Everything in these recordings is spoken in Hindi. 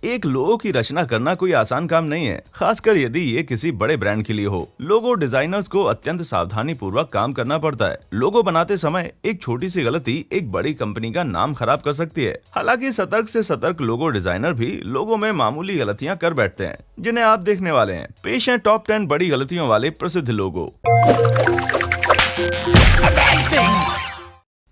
एक लोगो की रचना करना कोई आसान काम नहीं है, खासकर यदि ये किसी बड़े ब्रांड के लिए हो। लोगो डिजाइनर्स को अत्यंत सावधानी पूर्वक काम करना पड़ता है। लोगो बनाते समय एक छोटी सी गलती एक बड़ी कंपनी का नाम खराब कर सकती है। हालांकि सतर्क से सतर्क लोगो डिजाइनर भी लोगो में मामूली गलतियां कर बैठते हैं, जिन्हें आप देखने वाले हैं। पेश है टॉप 10 बड़ी गलतियों वाले प्रसिद्ध लोगो।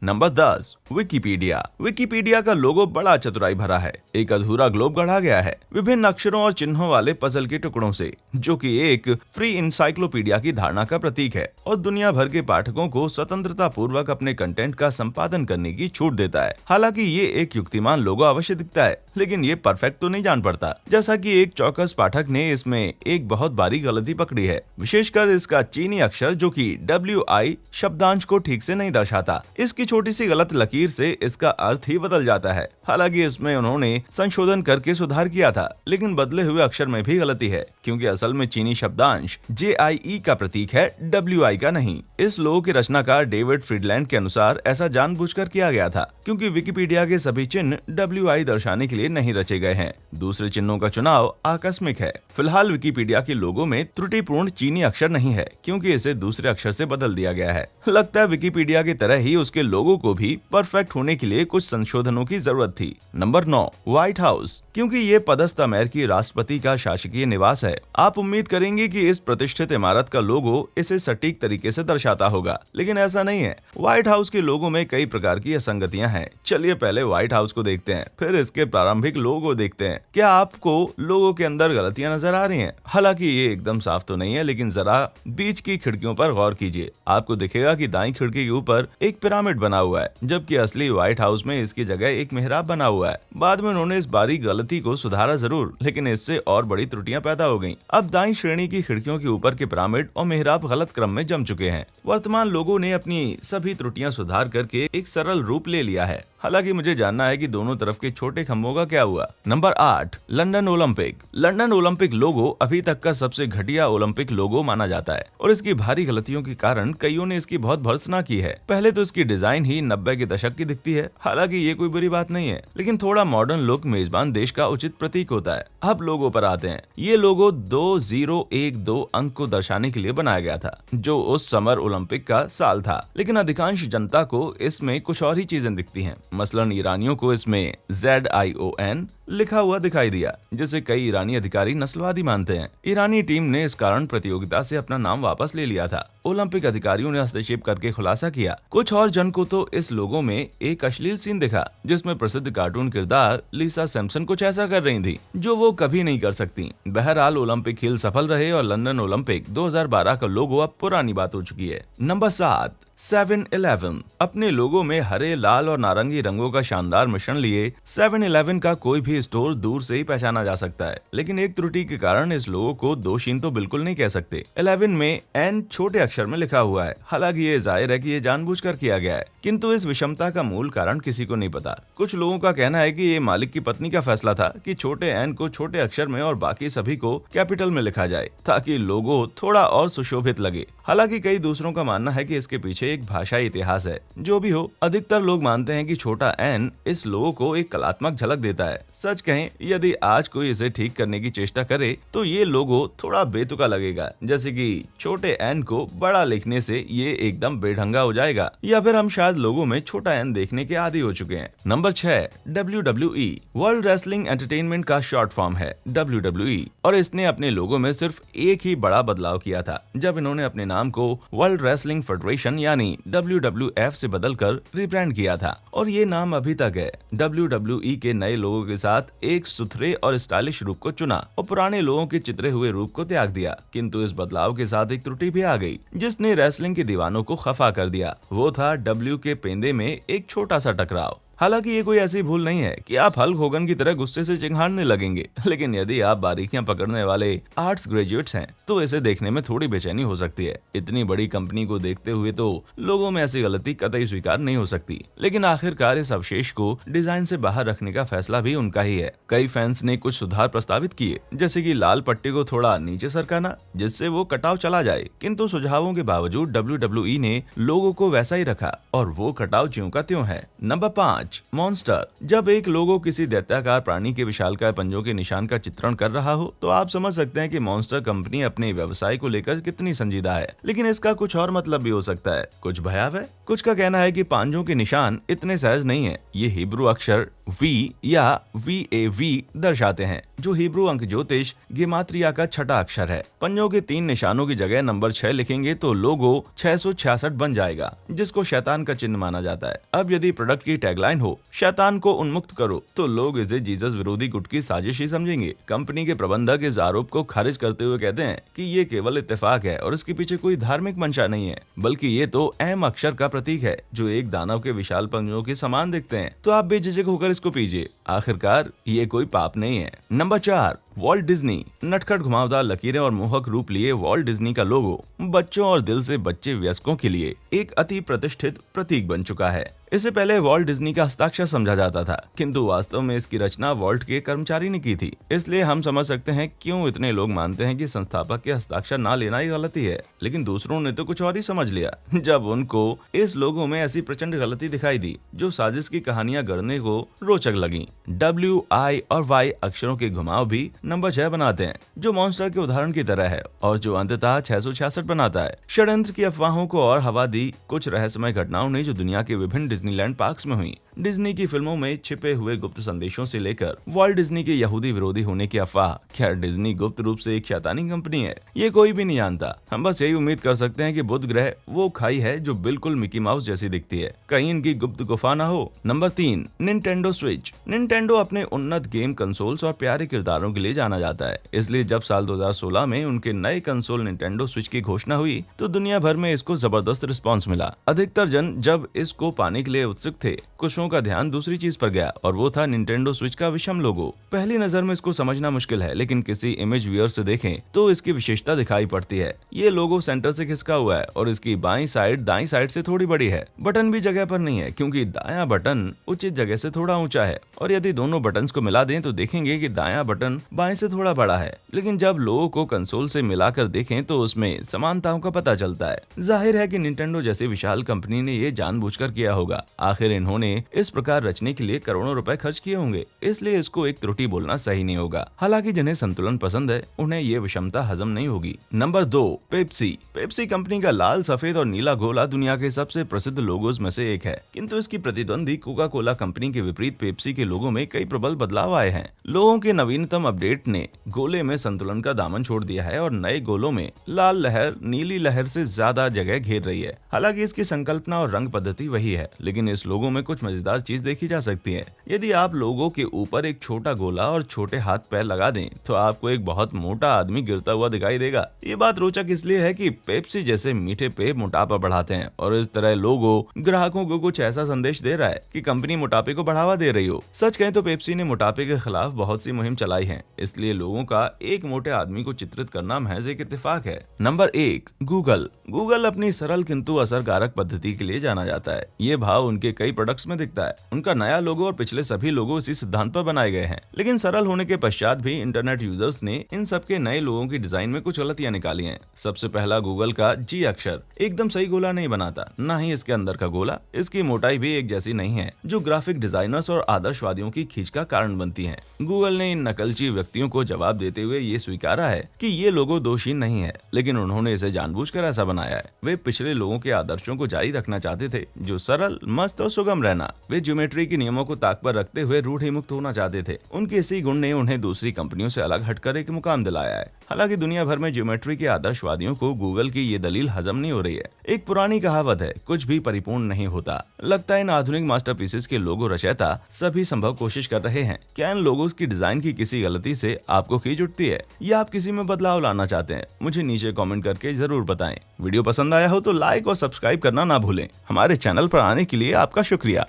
Number 10, Wikipedia. विकिपीडिया का लोगो बड़ा चतुराई भरा है। एक अधूरा ग्लोब गढ़ा गया है विभिन्न अक्षरों और चिन्हों वाले पजल के टुकड़ों से, जो कि एक फ्री इंसाइक्लोपीडिया की धारणा का प्रतीक है और दुनिया भर के पाठकों को स्वतंत्रता पूर्वक अपने कंटेंट का संपादन करने की छूट देता है। हालांकि ये एक युक्तिमान लोगो अवश्य दिखता है, लेकिन ये परफेक्ट तो नहीं जान पड़ता। जैसा कि एक चौकस पाठक ने इसमें एक बहुत बारी गलती पकड़ी है, विशेषकर इसका चीनी अक्षर जो कि WI शब्दांश को ठीक से नहीं दर्शाता। इसकी छोटी सी गलत लकीर से इसका अर्थ ही बदल जाता है। हालांकि इसमें उन्होंने संशोधन करके सुधार किया था, लेकिन बदले हुए अक्षर में भी गलती है, क्योंकि असल में चीनी शब्दांश JIE का प्रतीक है, WI का नहीं। इस लोगो के रचनाकार डेविड फ्रीडलैंड के अनुसार ऐसा जानबूझकर किया गया था, क्योंकि विकिपीडिया के सभी चिन्ह WI दर्शाने के लिए नहीं रचे गए हैं। दूसरे चिन्हों का चुनाव आकस्मिक है। फिलहाल विकिपीडिया के लोगो में त्रुटिपूर्ण चीनी अक्षर नहीं है, क्योंकि इसे दूसरे अक्षर से बदल दिया गया है। लगता है विकिपीडिया की तरह ही उसके लोगो को भी परफेक्ट होने के लिए कुछ संशोधनों की जरूरत थी। Number 9, white house. क्योंकि ये पदस्थ अमेरिकी राष्ट्रपति का शासकीय निवास है, आप उम्मीद करेंगे कि इस प्रतिष्ठित इमारत का लोगो इसे सटीक तरीके से दर्शाता होगा, लेकिन ऐसा नहीं है। व्हाइट हाउस के लोगो में कई प्रकार की असंगतियां हैं। चलिए पहले व्हाइट हाउस को देखते हैं, फिर इसके प्रारंभिक लोगो देखते हैं। क्या आपको लोगो के अंदर गलतियां नजर आ रही हैं? हालांकि ये एकदम साफ तो नहीं है, लेकिन जरा बीच की खिड़कियों पर गौर कीजिए। आपको दिखेगा कि दाईं खिड़की के ऊपर एक पिरामिड बना हुआ है, जबकि असली व्हाइट हाउस में इसकी जगह एक मेहराब बना हुआ है। बाद में उन्होंने इस बारीक गलती को सुधारा जरूर, लेकिन इससे और बड़ी त्रुटियां पैदा हो गईं। अब दाईं श्रेणी की खिड़कियों के ऊपर के पिरामिड और मेहराब गलत क्रम में जम चुके हैं। वर्तमान लोगों ने अपनी सभी त्रुटियां सुधार करके एक सरल रूप ले लिया है। हालांकि मुझे जानना है कि दोनों तरफ के छोटे खंभों का क्या हुआ। Number 8, London Olympic. London Olympic logo अभी तक का सबसे घटिया ओलंपिक लोगो माना जाता है और इसकी भारी गलतियों के कारण कईयों ने इसकी बहुत भर्त्सना की है। पहले तो इसकी डिजाइन ही 90 के दशक की दिखती है। हालांकि ये कोई बुरी बात नहीं है, लेकिन थोड़ा मॉडर्न लुक मेजबान देश का उचित प्रतीक होता है। अब लोगो पर आते हैं। ये लोगो 2012 अंक को दर्शाने के लिए बनाया गया था, जो उस समर ओलंपिक का साल था, लेकिन अधिकांश जनता को इसमें कुछ और ही चीजें दिखती हैं। मसलन ईरानियों को इसमें ZION लिखा हुआ दिखाई दिया, जिसे कई ईरानी अधिकारी नस्लवादी मानते हैं। ईरानी टीम ने इस कारण प्रतियोगिता से अपना नाम वापस ले लिया था। ओलंपिक अधिकारियों ने हस्तक्षेप करके खुलासा किया। कुछ और जन को तो इस लोगो में एक अश्लील सीन दिखा, जिसमें प्रसिद्ध कार्टून किरदार लिसा सैम्पसन कुछ ऐसा कर रही थी जो वो कभी नहीं कर सकती। बहरहाल ओलंपिक खेल सफल रहे और लंदन ओलंपिक 2012 का लोगो अब पुरानी बात हो चुकी है। Number 7, 7-Eleven। अपने लोगो में हरे, लाल और नारंगी रंगों का शानदार मिश्रण लिए 7-Eleven का कोई भी स्टोर दूर से ही पहचाना जा सकता है, लेकिन एक त्रुटि के कारण इस लोगो को दोषहीन तो बिल्कुल नहीं कह सकते। 11 में N छोटे अक्षर में लिखा हुआ है। हालांकि ये जाहिर है कि ये जानबूझकर किया गया है, किंतु इस विषमता का मूल कारण किसी को नहीं पता। कुछ लोगों का कहना है कि ये मालिक की पत्नी का फैसला था कि छोटे N को छोटे अक्षर में और बाकी सभी को कैपिटल में लिखा जाए, ताकि लोगो थोड़ा और सुशोभित लगे। हालांकि कई दूसरों का मानना है कि इसके पीछे एक भाषाई इतिहास है। जो भी हो, अधिकतर लोग मानते हैं कि छोटा N इस लोगो को एक कलात्मक झलक देता है। सच कहें, यदि आज कोई इसे ठीक करने की चेष्टा करे तो ये लोगो थोड़ा बेतुका लगेगा, जैसे कि छोटे N को बड़ा लिखने से ये एकदम बेढंगा हो जाएगा, या फिर हम शायद लोगों में छोटा N देखने के आदी हो चुके हैं। Number 6, WWE। World wrestling entertainment का शॉर्ट फॉर्म है WWE, और इसने अपने लोगो में सिर्फ एक ही बड़ा बदलाव किया था, जब इन्होंने अपने नाम को वर्ल्ड रेसलिंग फेडरेशन यानी WWF से बदलकर रिब्रांड किया था, और ये नाम अभी तक है। WWE के नए लोगों के साथ एक सुथरे और स्टाइलिश रूप को चुना और पुराने लोगों के चित्रे हुए रूप को त्याग दिया, किंतु इस बदलाव के साथ एक त्रुटि भी आ गई, जिसने रेसलिंग के दीवानों को खफा कर दिया। वो था W के पेंदे में एक छोटा सा टकराव। हालांकि ये कोई ऐसी भूल नहीं है कि आप हल्क होगन की तरह गुस्से से चिंघाड़ने लगेंगे, लेकिन यदि आप बारीकियां पकड़ने वाले आर्ट्स ग्रेजुएट्स हैं तो इसे देखने में थोड़ी बेचैनी हो सकती है। इतनी बड़ी कंपनी को देखते हुए तो लोगों में ऐसी गलती कतई स्वीकार नहीं हो सकती, लेकिन आखिरकार इस अवशेष को डिजाइन से बाहर रखने का फैसला भी उनका ही है। कई फैंस ने कुछ सुधार प्रस्तावित किए, जैसे कि लाल पट्टी को थोड़ा नीचे सरकाना, जिससे वो कटाव चला जाए, किंतु सुझावों के बावजूद WWE ने लोगों को वैसा ही रखा और वो कटाव ज्यों का त्यों है। नंबर 5, 5. मॉन्स्टर। जब एक लोगो किसी दैत्याकार प्राणी के विशालकाय पंजों के निशान का चित्रण कर रहा हो तो आप समझ सकते हैं कि मॉन्स्टर कंपनी अपने व्यवसाय को लेकर कितनी संजीदा है। लेकिन इसका कुछ और मतलब भी हो सकता है, कुछ भयावह। कुछ का कहना है कि पांजों के निशान इतने सहज नहीं है। ये हिब्रू अक्षर V या VAV दर्शाते हैं, जो हिब्रू अंक ज्योतिष गिमात्रिया का छठा अक्षर है। पंजों के 3 निशानों की जगह नंबर 6 लिखेंगे तो लोगो 666 बन जाएगा, जिसको शैतान का चिन्ह माना जाता है। अब यदि प्रोडक्ट की टैगलाइन हो शैतान को उन्मुक्त करो, तो लोग इसे जीसस विरोधी गुट की साजिश ही समझेंगे। कंपनी के प्रबंधक इस आरोप को खारिज करते हुए कहते हैं कि ये केवल इत्तेफाक है और इसके पीछे कोई धार्मिक मंशा नहीं है, बल्कि ये तो अहम अक्षर का प्रतीक है जो एक दानव के विशाल पंजों के समान दिखते हैं। तो आप बेझिझक होकर इसको पीजिए, आखिरकार ये कोई पाप नहीं है। नंबर 4. Walt Disney. नटखट घुमावदार लकीरें और मोहक रूप लिए वॉल्ट डिज्नी का लोगो बच्चों और दिल से बच्चे वयस्कों के लिए एक अति प्रतिष्ठित प्रतीक बन चुका है। इससे पहले वॉल्ट डिज्नी का हस्ताक्षर समझा जाता था, किंतु वास्तव में इसकी रचना वॉल्ट के कर्मचारी ने की थी। इसलिए हम समझ सकते हैं क्यों इतने लोग मानते हैं कि संस्थापक के हस्ताक्षर ना लेना ही गलती है। लेकिन दूसरों ने तो कुछ और ही समझ लिया जब उनको इस लोगो में ऐसी प्रचंड गलती दिखाई दी जो साजिश की कहानियां गढ़ने को रोचक लगी। W, I और Y अक्षरों के घुमाव भी नंबर 6 बनाते हैं, जो मॉन्स्टर के उदाहरण की तरह है और जो अंततः 666 बनाता है। षड्यंत्र की अफवाहों को और हवा दी कुछ रहस्यमय घटनाओं ने जो दुनिया के विभिन्न डिज्नीलैंड पार्क्स में हुई। डिज्नी की फिल्मों में छिपे हुए गुप्त संदेशों से लेकर वॉल्ट डिज्नी के यहूदी विरोधी होने की अफवाह। क्या डिज्नी गुप्त रूप से एक शैतानी कंपनी है? ये कोई भी नहीं जानता। हम बस यही उम्मीद कर सकते हैं कि बुध ग्रह वो खाई है जो बिल्कुल मिकी माउस जैसी दिखती है, कहीं इनकी गुप्त गुफा ना हो। नंबर 3. Nintendo switch. निंटेंडो अपने उन्नत गेम कंसोल्स और प्यारे किरदारों के लिए जाना जाता है। इसलिए जब साल 2016 में उनके नए कंसोल निंटेंडो स्विच की घोषणा हुई तो दुनिया भर में इसको जबरदस्त रिस्पॉन्स मिला। अधिकतर जन जब इसको पाने के लिए उत्सुक थे, कुछ का ध्यान दूसरी चीज पर गया और वो था निंटेंडो स्विच का विषम लोगो। पहली नजर में इसको समझना मुश्किल है, लेकिन किसी इमेज व्यूअर से देखें तो इसकी विशेषता दिखाई पड़ती है। ये लोगो सेंटर से खिसका हुआ है और इसकी बाईं साइड दाईं साइड से थोड़ी बड़ी है। बटन भी जगह पर नहीं है क्योंकि दायां बटन उचित जगह से थोड़ा ऊंचा है, और यदि दोनों बटन्स को मिला दें तो देखेंगे कि दायां बटन बाएं से थोड़ा बड़ा है। लेकिन जब लोगो को कंसोल से मिलाकर देखें तो उसमें समानताओं का पता चलता है। जाहिर है कि निंटेंडो जैसी विशाल कंपनी ने ये जानबूझकर किया होगा। आखिर इन्होंने इस प्रकार रचने के लिए करोड़ों रुपए खर्च किए होंगे, इसलिए इसको एक त्रुटि बोलना सही नहीं होगा। हालांकि जिन्हें संतुलन पसंद है उन्हें ये विषमता हजम नहीं होगी। नंबर 2. पेप्सी। पेप्सी कंपनी का लाल, सफेद और नीला गोला दुनिया के सबसे प्रसिद्ध लोगोज में से एक है, किंतु इसकी प्रतिद्वंदी कोका कोला कंपनी के विपरीत पेप्सी के लोगो में कई प्रबल बदलाव आए हैं। लोगों के नवीनतम अपडेट ने गोले में संतुलन का दामन छोड़ दिया है और नए गोलों में लाल लहर नीली लहर से ज्यादा जगह घेर रही है। हालांकि इसकी संकल्पना और रंग पद्धति वही है, लेकिन इस लोगो में कुछ मजेदार चीज देखी जा सकती है। यदि आप लोगों के ऊपर एक छोटा गोला और छोटे हाथ पैर लगा दें तो आपको एक बहुत मोटा आदमी गिरता हुआ दिखाई देगा। ये बात रोचक इसलिए है कि पेप्सी जैसे मीठे पेय मोटापा बढ़ाते हैं और इस तरह लोगो ग्राहकों को कुछ ऐसा संदेश दे रहा है कि कंपनी मोटापे को बढ़ावा दे रही हो। सच कहें तो पेप्सी ने मोटापे के खिलाफ बहुत सी मुहिम चलाई है, इसलिए लोगों का एक मोटे आदमी को चित्रित करना महज एक इत्तेफाक है। नंबर 1. गूगल। गूगल अपनी सरल किंतु असरकारक पद्धति के लिए जाना जाता है। ये भाव उनके कई प्रोडक्ट्स में दिखता है। उनका नया लोगो और पिछले सभी लोगो इसी सिद्धांत पर बनाए गए हैं। लेकिन सरल होने के पश्चात भी इंटरनेट यूजर्स ने इन सबके नए लोगों की डिजाइन में कुछ गलतियां निकाली हैं। सबसे पहला गूगल का G अक्षर एकदम सही गोला नहीं बनाता, न ही इसके अंदर का गोला। इसकी मोटाई भी एक जैसी नहीं है, जो ग्राफिक डिजाइनर्स और आदर्शवादियों की खींच का कारण बनती है। गूगल ने इन नकलची व्यक्तियों को जवाब देते हुए ये स्वीकारा है कि ये लोगो दोषहीन नहीं है, लेकिन उन्होंने इसे जानबूझकर ऐसा बनाया है। वे पिछले लोगों के आदर्शों को जारी रखना चाहते थे, जो सरल, मस्त और सुगम रहना। वे ज्योमेट्री के नियमों को ताक पर रखते हुए रूढ़िमुक्त होना चाहते थे। उनके इसी गुण ने उन्हें दूसरी कंपनियों से अलग हटकर एक मुकाम दिलाया है। हालांकि दुनिया भर में ज्योमेट्री के आदर्शवादियों को गूगल की ये दलील हजम नहीं हो रही है। एक पुरानी कहावत है, कुछ भी परिपूर्ण नहीं होता। लगता है इन आधुनिक मास्टरपीसेस के लोगो रचयिता सभी संभव कोशिश कर रहे हैं। क्या इन लोगोस की डिजाइन की किसी गलती से आपको खींच उठती है या आप किसी में बदलाव लाना चाहते हैं? मुझे नीचे कमेंट करके जरूर बताएं। वीडियो पसंद आया हो तो लाइक और सब्सक्राइब करना ना भूलें। हमारे चैनल पर आने के लिए आपका शुक्रिया।